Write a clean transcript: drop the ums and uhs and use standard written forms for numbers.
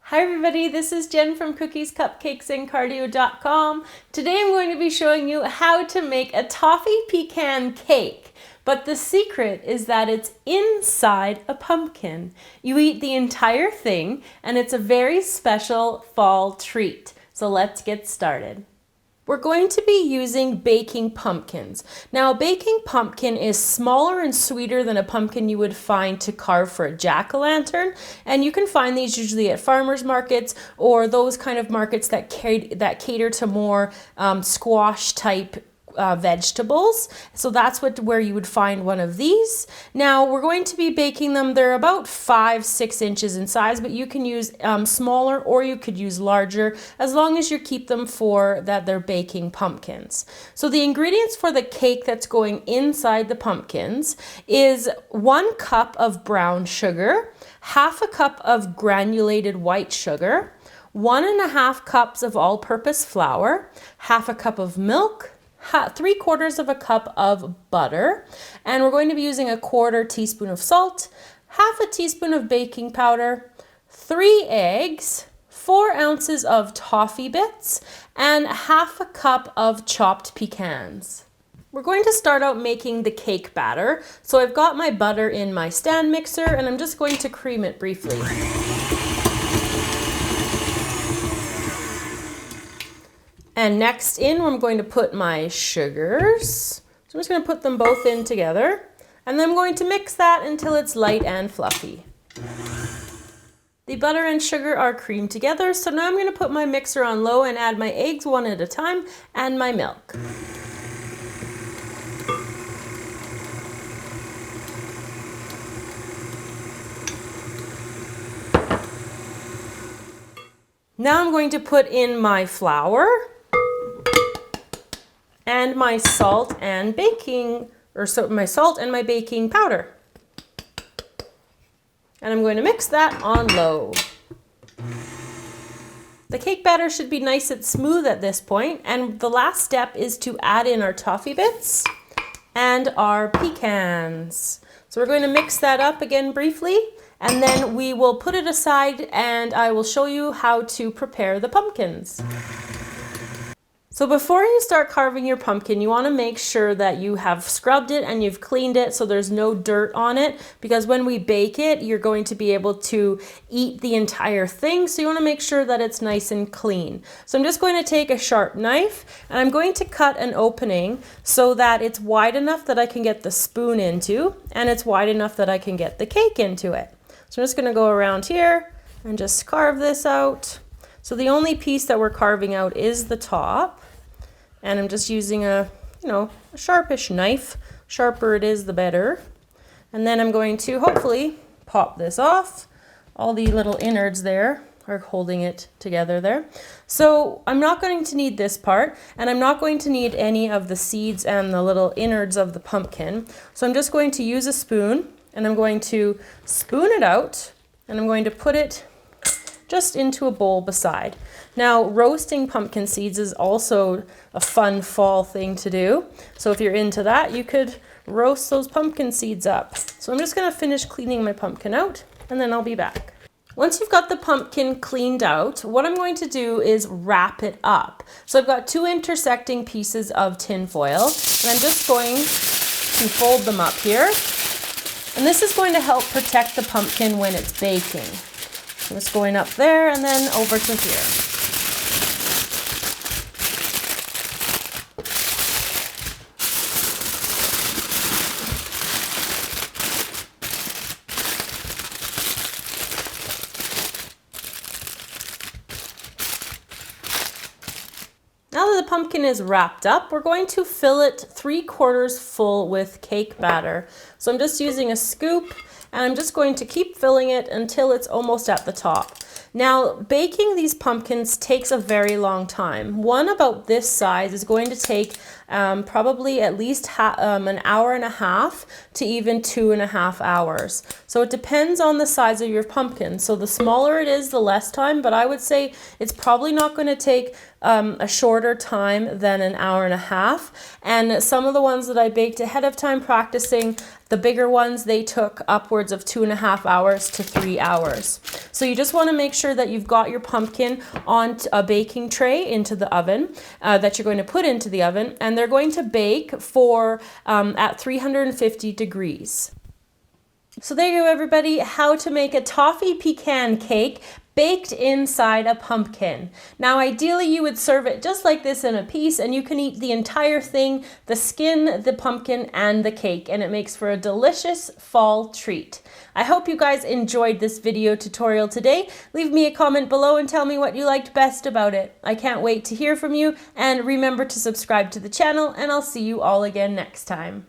Hi everybody, this is Jen from Cookies, Cupcakes, and Cardio.com. Today I'm going to be showing you how to make a toffee pecan cake. But the secret is that it's inside a pumpkin. You eat the entire thing and it's a very special fall treat. So let's get started. We're going to be using baking pumpkins. Now, a baking pumpkin is smaller and sweeter than a pumpkin you would find to carve for a jack-o'-lantern, and you can find these usually at farmers markets or those kind of markets that cater to more squash type vegetables. So that's where you would find one of these. Now we're going to be baking them. They're about 5-6 inches in size, but you can use smaller or you could use larger as long as you keep them for that they're baking pumpkins. So the ingredients for the cake that's going inside the pumpkins is 1 cup of brown sugar, half a cup of granulated white sugar, 1.5 cups of all-purpose flour, half a cup of milk, 3/4 of a cup of butter, and we're going to be using 1/4 teaspoon of salt, half a teaspoon of baking powder, 3 eggs, 4 ounces of toffee bits, and half a cup of chopped pecans. We're going to start out making the cake batter. So I've got my butter in my stand mixer and I'm just going to cream it briefly. And next in, I'm going to put my sugars. So I'm just going to put them both in together. And then I'm going to mix that until it's light and fluffy. The butter and sugar are creamed together. So now I'm going to put my mixer on low and add my eggs one at a time and my milk. Now I'm going to put in my flour and my salt and my salt and my baking powder. And I'm going to mix that on low. The cake batter should be nice and smooth at this point, and the last step is to add in our toffee bits and our pecans. So we're going to mix that up again briefly, and then we will put it aside and I will show you how to prepare the pumpkins. So before you start carving your pumpkin, you want to make sure that you have scrubbed it and you've cleaned it so there's no dirt on it, because when we bake it, you're going to be able to eat the entire thing. So you want to make sure that it's nice and clean. So I'm just going to take a sharp knife and I'm going to cut an opening so that it's wide enough that I can get the spoon into and it's wide enough that I can get the cake into it. So I'm just going to go around here and just carve this out. So the only piece that we're carving out is the top. And I'm just using a sharpish knife. Sharper it is, the better. And then I'm going to hopefully pop this off. All the little innards there are holding it together there. So I'm not going to need this part, and I'm not going to need any of the seeds and the little innards of the pumpkin. So I'm just going to use a spoon, and I'm going to spoon it out, and I'm going to put it just into a bowl beside. Now, roasting pumpkin seeds is also a fun fall thing to do. So if you're into that, you could roast those pumpkin seeds up. So I'm just going to finish cleaning my pumpkin out and then I'll be back. Once you've got the pumpkin cleaned out, what I'm going to do is wrap it up. So I've got 2 intersecting pieces of tin foil and I'm just going to fold them up here. And this is going to help protect the pumpkin when it's baking. So it's going up there and then over to here. Now that the pumpkin is wrapped up, we're going to fill it 3/4 full with cake batter. So I'm just using a scoop and I'm just going to keep filling it until it's almost at the top. Now, baking these pumpkins takes a very long time. One about this size is going to take probably at least an hour and a half to even 2.5 hours. So it depends on the size of your pumpkin. So the smaller it is, the less time, but I would say it's probably not going to take a shorter time than an hour and a half. And some of the ones that I baked ahead of time practicing, the bigger ones, they took upwards of 2.5 hours to 3 hours. So you just want to make sure that you've got your pumpkin on a baking tray into the oven that you're going to put into the oven, and they're going to bake for at 350 degrees. So there you go, everybody, how to make a toffee pecan cake baked inside a pumpkin. Now ideally you would serve it just like this in a piece, and you can eat the entire thing, the skin, the pumpkin, and the cake, and it makes for a delicious fall treat. I hope you guys enjoyed this video tutorial today. Leave me a comment below and tell me what you liked best about it. I can't wait to hear from you, and remember to subscribe to the channel, and I'll see you all again next time.